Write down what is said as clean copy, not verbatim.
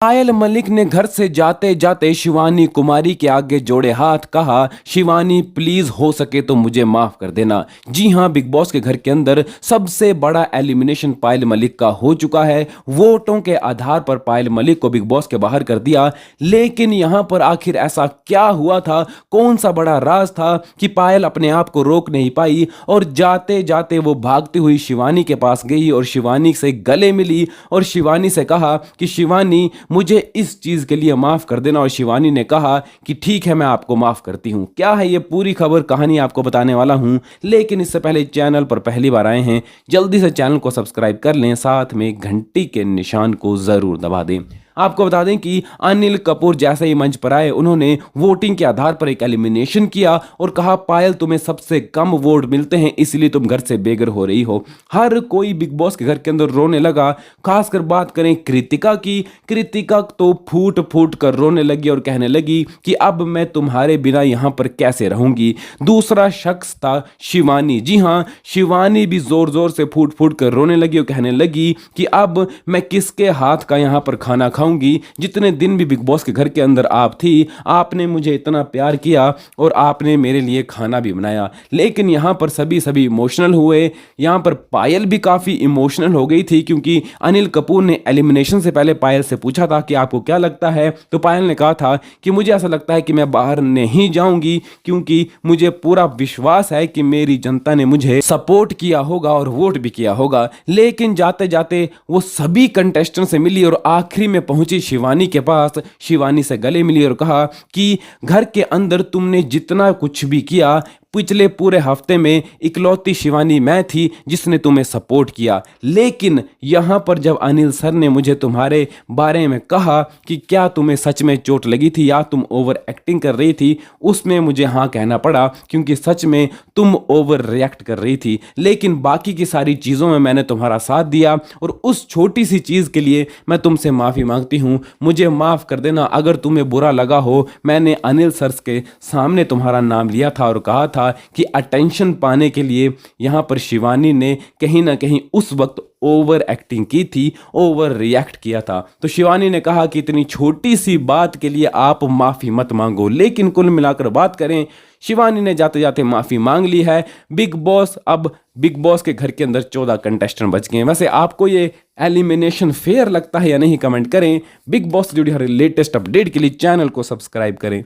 पायल मलिक ने घर से जाते जाते शिवानी कुमारी के आगे जोड़े हाथ कहा, शिवानी प्लीज हो सके तो मुझे माफ कर देना। जी हां, बिग बॉस के घर के अंदर सबसे बड़ा एलिमिनेशन पायल मलिक का हो चुका है। वोटों के आधार पर पायल मलिक को बिग बॉस के बाहर कर दिया। लेकिन यहां पर आखिर ऐसा क्या हुआ था, कौन सा बड़ा राज था कि पायल अपने आप को रोक नहीं पाई और जाते जाते वो भागती हुई शिवानी के पास गई और शिवानी से गले मिली और शिवानी से कहा कि शिवानी मुझे इस चीज के लिए माफ कर देना। और शिवानी ने कहा कि ठीक है, मैं आपको माफ करती हूं। क्या है ये पूरी खबर कहानी आपको बताने वाला हूं, लेकिन इससे पहले चैनल पर पहली बार आए हैं जल्दी से चैनल को सब्सक्राइब कर लें, साथ में घंटी के निशान को जरूर दबा दें। आपको बता दें कि अनिल कपूर जैसे ही मंच पर आए, उन्होंने वोटिंग के आधार पर एक एलिमिनेशन किया और कहा, पायल तुम्हें सबसे कम वोट मिलते हैं इसलिए तुम घर से बेघर हो रही हो। हर कोई बिग बॉस के घर के अंदर रोने लगा। खासकर बात करें कृतिका की, कृतिका तो फूट फूट कर रोने लगी और कहने लगी कि अब मैं तुम्हारे बिना यहां पर कैसे रहूंगी। दूसरा शख्स था शिवानी। जी हां, शिवानी भी जोर जोर से फूट फूट कर रोने लगी और कहने लगी कि अब मैं किसके हाथ का यहां पर खाना खाऊंगी। जितने दिन भी बिग बॉस के घर के अंदर आप थी, आपने मुझे इतना प्यार किया और आपने मेरे लिए खाना भी बनाया। लेकिन यहां पर सभी इमोशनल हुए। यहां पर पायल भी काफी इमोशनल हो गई थी, क्योंकि अनिल कपूर ने एलिमिनेशन से पहले पायल से पूछा था कि आपको क्या लगता है, तो पायल ने कहा था कि मुझे ऐसा लगता है कि मैं बाहर नहीं जाऊंगी, क्योंकि मुझे पूरा विश्वास है कि मेरी जनता ने मुझे सपोर्ट किया होगा और वोट भी किया होगा। लेकिन जाते जाते वो सभी कंटेस्टेंट से मिली और आखिरी में पहुंची शिवानी के पास। शिवानी से गले मिली और कहा कि घर के अंदर तुमने जितना कुछ भी किया, पिछले पूरे हफ्ते में इकलौती शिवानी मैं थी जिसने तुम्हें सपोर्ट किया। लेकिन यहां पर जब अनिल सर ने मुझे तुम्हारे बारे में कहा कि क्या तुम्हें सच में चोट लगी थी या तुम ओवर एक्टिंग कर रही थी, उसमें मुझे हाँ कहना पड़ा, क्योंकि सच में तुम ओवर रिएक्ट कर रही थी। लेकिन बाकी की सारी चीज़ों में मैंने तुम्हारा साथ दिया और उस छोटी सी चीज़ के लिए मैं तुमसे माफ़ी मांगती हूँ। मुझे माफ़ कर देना। अगर तुम्हें बुरा लगा हो, मैंने अनिल सर के सामने तुम्हारा नाम लिया था और कहा था कि अटेंशन पाने के लिए यहां पर शिवानी ने कहीं ना कहीं उस वक्त ओवर एक्टिंग की थी, ओवर रिएक्ट किया था। तो शिवानी ने कहा कि इतनी छोटी सी बात के लिए आप माफी मत मांगो। लेकिन कुल मिलाकर बात करें, शिवानी ने जाते जाते माफी मांग ली है। बिग बॉस के घर के अंदर 14 कंटेस्टेंट बच गए हैं। वैसे आपको ये एलिमिनेशन फेयर लगता है या नहीं, कमेंट करें। बिग बॉस से जुड़ी हर लेटेस्ट अपडेट के लिए चैनल को सब्सक्राइब करें।